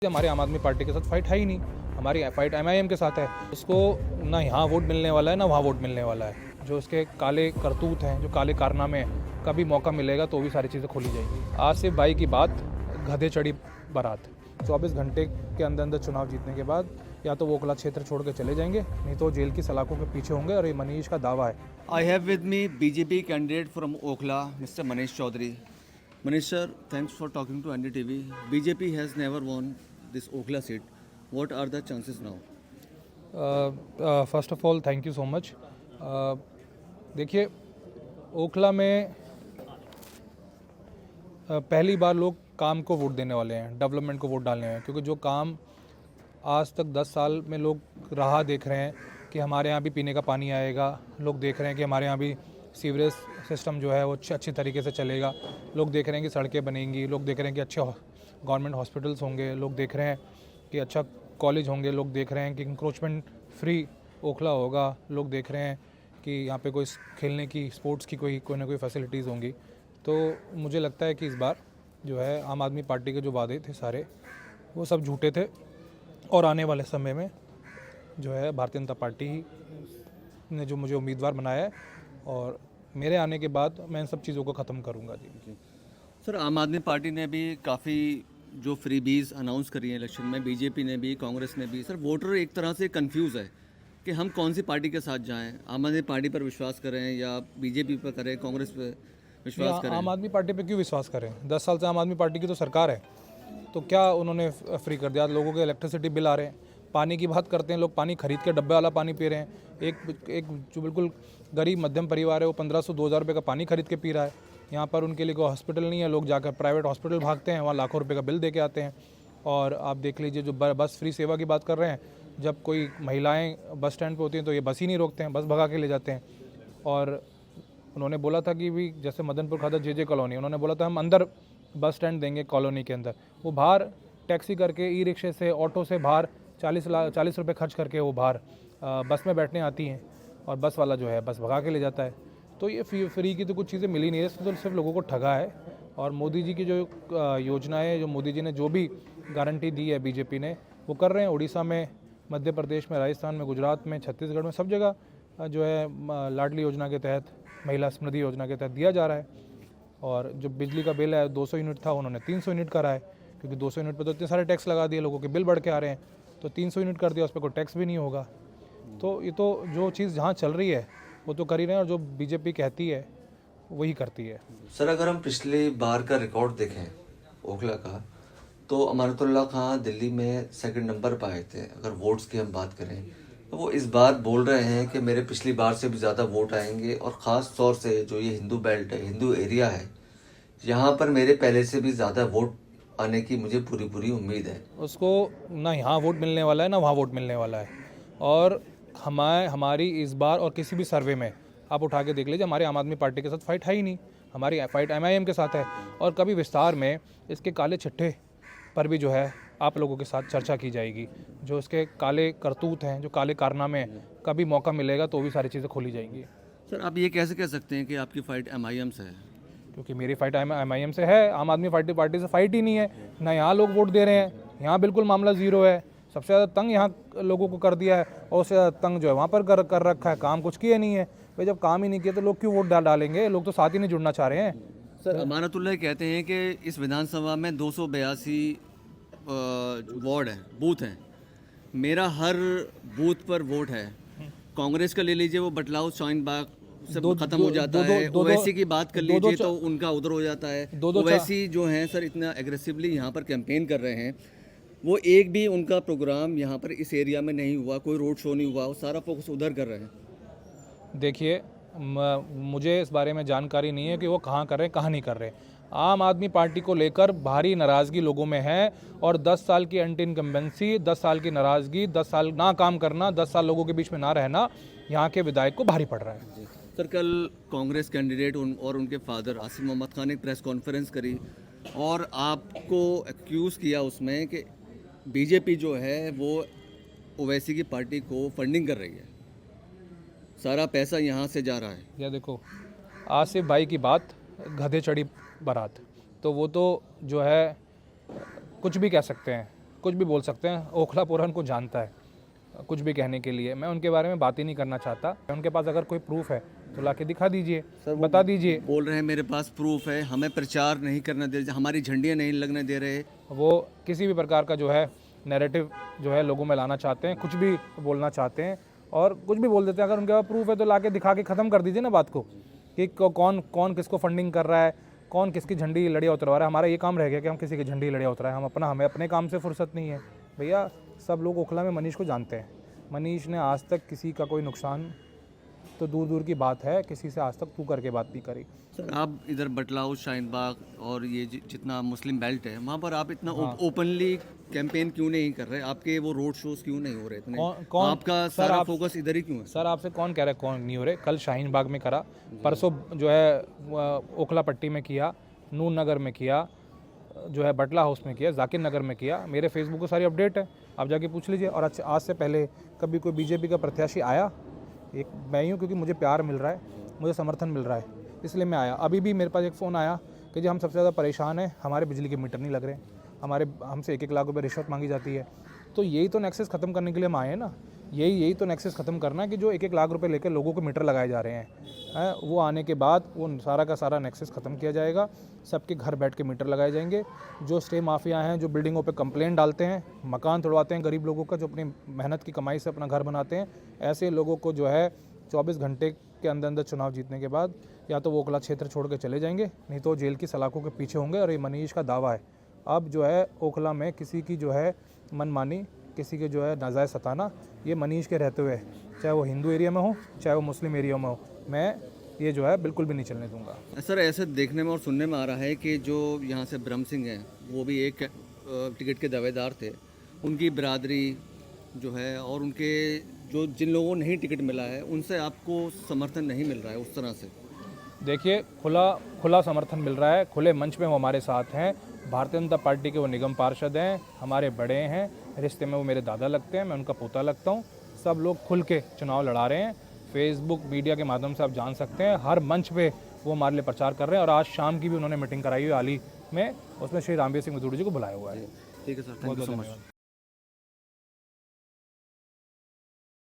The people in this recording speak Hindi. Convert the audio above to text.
हमारे आम आदमी पार्टी के साथ फाइट है ही नहीं। हमारी फाइट एमआईएम के साथ है। उसको ना यहाँ वोट मिलने वाला है ना वहाँ वोट मिलने वाला है। जो उसके काले करतूत हैं, जो काले कारनामे हैं, कभी मौका मिलेगा तो भी सारी चीज़ें खोली जाएंगी। आसिफ भाई की बात गधे चढ़ी बारात। 24 घंटे के अंदर अंदर चुनाव जीतने के बाद या तो वो ओखला क्षेत्र छोड़ के चले जाएंगे, नहीं तो जेल की सलाखों के पीछे होंगे। और ये मनीष का दावा है। I have with me BJP candidate from Okhla, Mr. Manish Chaudhary. Manish sir, thanks for talking to NDTV. BJP has never won this Okhla seat. What are the chances now? First of all thank you so much. देखिए, ओखला में पहली बार लोग काम को वोट देने वाले हैं, डेवलपमेंट को वोट डालने हैं। क्योंकि जो काम आज तक 10 साल में लोग राह देख रहे हैं कि हमारे यहाँ भी पीने का पानी आएगा, लोग देख रहे हैं कि हमारे यहाँ भी सीवरेज सिस्टम जो है वो अच्छी तरीके से चलेगा, लोग देख रहे हैं कि सड़कें बनेंगी, लोग देख रहे हैं कि अच्छे गवर्नमेंट हॉस्पिटल्स होंगे, लोग देख रहे हैं कि अच्छा कॉलेज होंगे, लोग देख रहे हैं कि इंक्रोचमेंट फ्री ओखला होगा, लोग देख रहे हैं कि यहाँ पे कोई खेलने की, स्पोर्ट्स की कोई ना कोई फैसिलिटीज़ होंगी। तो मुझे लगता है कि इस बार जो है आम आदमी पार्टी के जो वादे थे सारे वो सब झूठे थे। और आने वाले समय में जो है भारतीय जनता पार्टी ने जो मुझे उम्मीदवार बनाया है, और मेरे आने के बाद मैं इन सब चीज़ों को ख़त्म करूँगा। जी सर, आम आदमी पार्टी ने भी काफ़ी जो फ्रीबीज अनाउंस करी है इलेक्शन में, बीजेपी ने भी, कांग्रेस ने भी। सर, वोटर एक तरह से कंफ्यूज है कि हम कौन सी पार्टी के साथ जाएं, आम आदमी पार्टी पर विश्वास करें या बीजेपी पर करें, कांग्रेस पर विश्वास करें। आम आदमी पार्टी पे क्यों विश्वास करें? 10 साल से आम आदमी पार्टी की तो सरकार है, तो क्या उन्होंने फ्री कर दिया? लोगों के इलेक्ट्रिसिटी बिल आ रहे हैं, पानी की बात करते हैं, लोग पानी खरीद के डब्बे वाला पानी पी रहे हैं। एक जो बिल्कुल गरीब मध्यम परिवार है वो 1500-2000 रुपये का पानी खरीद के पी रहा है। यहाँ पर उनके लिए कोई हॉस्पिटल नहीं है, लोग जाकर प्राइवेट हॉस्पिटल भागते हैं, वहाँ लाखों रुपये का बिल दे के आते हैं। और आप देख लीजिए, जो बस फ्री सेवा की बात कर रहे हैं, जब कोई महिलाएँ बस स्टैंड पर होती हैं तो ये बस ही नहीं रोकते हैं, बस भगा के ले जाते हैं। और उन्होंने बोला था कि भी जैसे मदनपुर खादर जे कॉलोनी, उन्होंने बोला था हम अंदर बस स्टैंड देंगे कॉलोनी के अंदर। वो बाहर टैक्सी करके, ई रिक्शे से, ऑटो से बाहर 40 रुपये खर्च करके वो बाहर बस में बैठने आती हैं, और बस वाला जो है बस भगा के ले जाता है। तो ये फ्री की तो कुछ चीज़ें मिली नहीं है, इसमें तो सिर्फ लोगों को ठगा है। और मोदी जी की जो योजनाएं, जो मोदी जी ने जो भी गारंटी दी है बीजेपी ने, वो कर रहे हैं। उड़ीसा में, मध्य प्रदेश में, राजस्थान में, गुजरात में, छत्तीसगढ़ में, सब जगह जो है लाडली योजना के तहत, महिला समृद्धि योजना के तहत दिया जा रहा है। और जो बिजली का बिल है 200 यूनिट था, उन्होंने 300 यूनिट करा है। क्योंकि 200 यूनिट पर तो इतने सारे टैक्स लगा दिए, लोगों के बिल बढ़ के आ रहे हैं, तो 300 यूनिट कर दिया, उस पर कोई टैक्स भी नहीं होगा। तो ये तो जो चीज़ जहाँ चल रही है वो तो कर ही रहे हैं, और जो बीजेपी कहती है वही करती है। सर, अगर हम पिछली बार का रिकॉर्ड देखें ओखला का, तो अमानतुल्लाह खां दिल्ली में सेकंड नंबर पर आए थे। अगर वोट्स की हम बात करें तो वो इस बार बोल रहे हैं कि मेरे पिछली बार से भी ज़्यादा वोट आएंगे, और ख़ास तौर से जो ये हिंदू बेल्ट है, हिंदू एरिया है, यहाँ पर मेरे पहले से भी ज़्यादा वोट आने की मुझे पूरी उम्मीद है। उसको ना यहाँ वोट मिलने वाला है ना वहाँ वोट मिलने वाला है। और हमारी इस बार और किसी भी सर्वे में आप उठा के देख लीजिए, हमारे आम आदमी पार्टी के साथ फाइट है ही नहीं। हमारी फाइट एमआईएम के साथ है। और कभी विस्तार में इसके काले चिट्ठे पर भी जो है आप लोगों के साथ चर्चा की जाएगी। जो इसके काले करतूत हैं, जो काले कारनामे हैं, कभी मौका मिलेगा तो भी सारी चीज़ें खोली जाएंगी। सर, आप ये कैसे कह सकते हैं कि आपकी फाइट एमआईएम से है? क्योंकि मेरी फाइट एमआईएम से है, आम आदमी पार्टी से फाइट ही नहीं है। ना यहाँ लोग वोट दे रहे हैं, यहाँ बिल्कुल मामला ज़ीरो है। सबसे ज़्यादा तंग यहाँ लोगों को कर दिया है, और उससे ज़्यादा तंग जो है वहाँ पर कर रखा है। काम कुछ किया नहीं है भाई। जब काम ही नहीं किया तो लोग क्यों वोट डालेंगे? लोग तो साथ ही नहीं जुड़ना चाह रहे हैं। सर, अमानतुल्लाह कहते हैं कि इस विधानसभा में 282 वार्ड हैं, बूथ हैं, मेरा हर बूथ पर वोट है। कांग्रेस का ले लीजिए, वो बटलाव शाहीन बाग से खत्म हो जाता है। ओवैसी की बात कर लीजिए तो उनका उधर हो जाता है। ओवैसी जो हैं सर, इतना एग्रेसिवली यहाँ पर कैंपेन कर रहे हैं, वो एक भी उनका प्रोग्राम यहाँ पर इस एरिया में नहीं हुआ, कोई रोड शो नहीं हुआ, वो सारा फोकस उधर कर रहे हैं। देखिए, मुझे इस बारे में जानकारी नहीं है कि वो कहाँ कर रहे हैं, कहाँ नहीं कर रहे। आम आदमी पार्टी को लेकर भारी नाराज़गी लोगों में है, और 10 साल की एंटी इनकम्बेंसी, 10 साल की नाराज़गी, 10 साल ना काम करना, 10 साल लोगों के बीच में ना रहना, यहाँ के विधायक को भारी पड़ रहा है। सर, कल कांग्रेस कैंडिडेट और उनके फादर आसिफ मोहम्मद खान ने एक प्रेस कॉन्फ्रेंस करी, और आपको एक्यूज़ किया उसमें कि बीजेपी जो है वो ओवैसी की पार्टी को फंडिंग कर रही है, सारा पैसा यहाँ से जा रहा है। या देखो, आसिफ भाई की बात गधे चढ़ी बारात। तो वो तो जो है कुछ भी कह सकते हैं, कुछ भी बोल सकते हैं। ओखला पूरा उनको जानता है कुछ भी कहने के लिए। मैं उनके बारे में बात ही नहीं करना चाहता। उनके पास अगर कोई प्रूफ है तो लाके दिखा दीजिए, बता दीजिए। बोल रहे हैं मेरे पास प्रूफ है, हमें प्रचार नहीं करने दे रहे, हमारी झंडियाँ नहीं लगने दे रहे। वो किसी भी प्रकार का जो है नैरेटिव जो है लोगों में लाना चाहते हैं, कुछ भी बोलना चाहते हैं और कुछ भी बोल देते हैं। अगर उनके पास प्रूफ है तो लाके दिखा के ख़त्म कर दीजिए ना बात को, कि कौन कौन किसको फंडिंग कर रहा है, कौन किसकी झंडी लड़िया उतरवा रहा है। हमारा ये काम रह गया कि हम किसी की झंडी लड़िया उतराएं। हमें अपने काम से फुर्सत नहीं है भैया। सब लोग ओखला में मनीष को जानते हैं। मनीष ने आज तक किसी का कोई नुकसान तो दूर दूर की बात है, किसी से आज तक तू करके बात नहीं करी। सर आप इधर बटलाऊ, शाहीन बाग और ये जितना मुस्लिम बेल्ट है वहाँ पर आप इतना ओपनली कैंपेन क्यों नहीं कर रहे? आपके वो रोड शोज क्यों नहीं हो रहे इतने? आपका सारा फोकस इधर ही क्यों है? सर आपसे कौन कह रहा है कौन नहीं हो रहे? कल शाहीन बाग में करा, परसों जो है ओखला पट्टी में किया, नून नगर में किया, जो है बटला हाउस में किया, जाकिर नगर में किया। मेरे फेसबुक को सारी अपडेट है, आप जाके पूछ लीजिए। और आज से पहले कभी कोई बीजेपी का प्रत्याशी आया? एक मैं ही हूँ, क्योंकि मुझे प्यार मिल रहा है, मुझे समर्थन मिल रहा है, इसलिए मैं आया। अभी भी मेरे पास एक फ़ोन आया कि जी हम सबसे ज़्यादा परेशान हैं, हमारे बिजली के मीटर नहीं लग रहे, हमसे 1-1 लाख रुपए रिश्वत मांगी जाती है। तो यही तो नेक्सस ख़त्म करने के लिए हम आए हैं ना। यही तो नेक्सस ख़त्म करना है कि जो 1-1 लाख रुपए लेकर लोगों को मीटर लगाए जा रहे हैं, वो आने के बाद वो सारा का सारा नेक्सस ख़त्म किया जाएगा। सबके घर बैठ के मीटर लगाए जाएंगे। जो स्टे माफिया हैं, जो बिल्डिंगों पे कंप्लेंट डालते हैं, मकान तोड़वाते हैं गरीब लोगों का, जो अपनी मेहनत की कमाई से अपना घर बनाते हैं, ऐसे लोगों को जो है 24 घंटे के अंदर अंदर चुनाव जीतने के बाद या तो वो ओखला क्षेत्र छोड़ के चले जाएंगे, नहीं तो जेल की सलाखों के पीछे होंगे। और ये मनीष का दावा है। अब जो है ओखला में किसी की जो है मनमानी, किसी के जो है नाजायज़ सताना, ये मनीष के रहते हुए, चाहे वो हिंदू एरिया में हो चाहे वो मुस्लिम एरिया में हो, मैं ये जो है बिल्कुल भी नहीं चलने दूंगा। सर ऐसे देखने में और सुनने में आ रहा है कि जो यहाँ से ब्रह्म सिंह हैं वो भी एक टिकट के दावेदार थे, उनकी बिरादरी जो है और उनके जो जिन लोगों को नहीं टिकट मिला है उनसे आपको समर्थन नहीं मिल रहा है उस तरह से? देखिए, खुला समर्थन मिल रहा है, खुले मंच में वो हमारे साथ हैं। भारतीय जनता पार्टी के वो निगम पार्षद हैं, हमारे बड़े हैं, रिश्ते में वो मेरे दादा लगते हैं, मैं उनका पोता लगता हूँ। सब लोग खुल के चुनाव लड़ा रहे हैं। फेसबुक मीडिया के माध्यम से आप जान सकते हैं, हर मंच पे वो हमारे लिए प्रचार कर रहे हैं। और आज शाम की भी उन्होंने मीटिंग कराई हुई हाल ही में, उसमें श्री रामवीर सिंह मथुर जी को बुलाया हुआ है। ठीक है sir, thank you so much.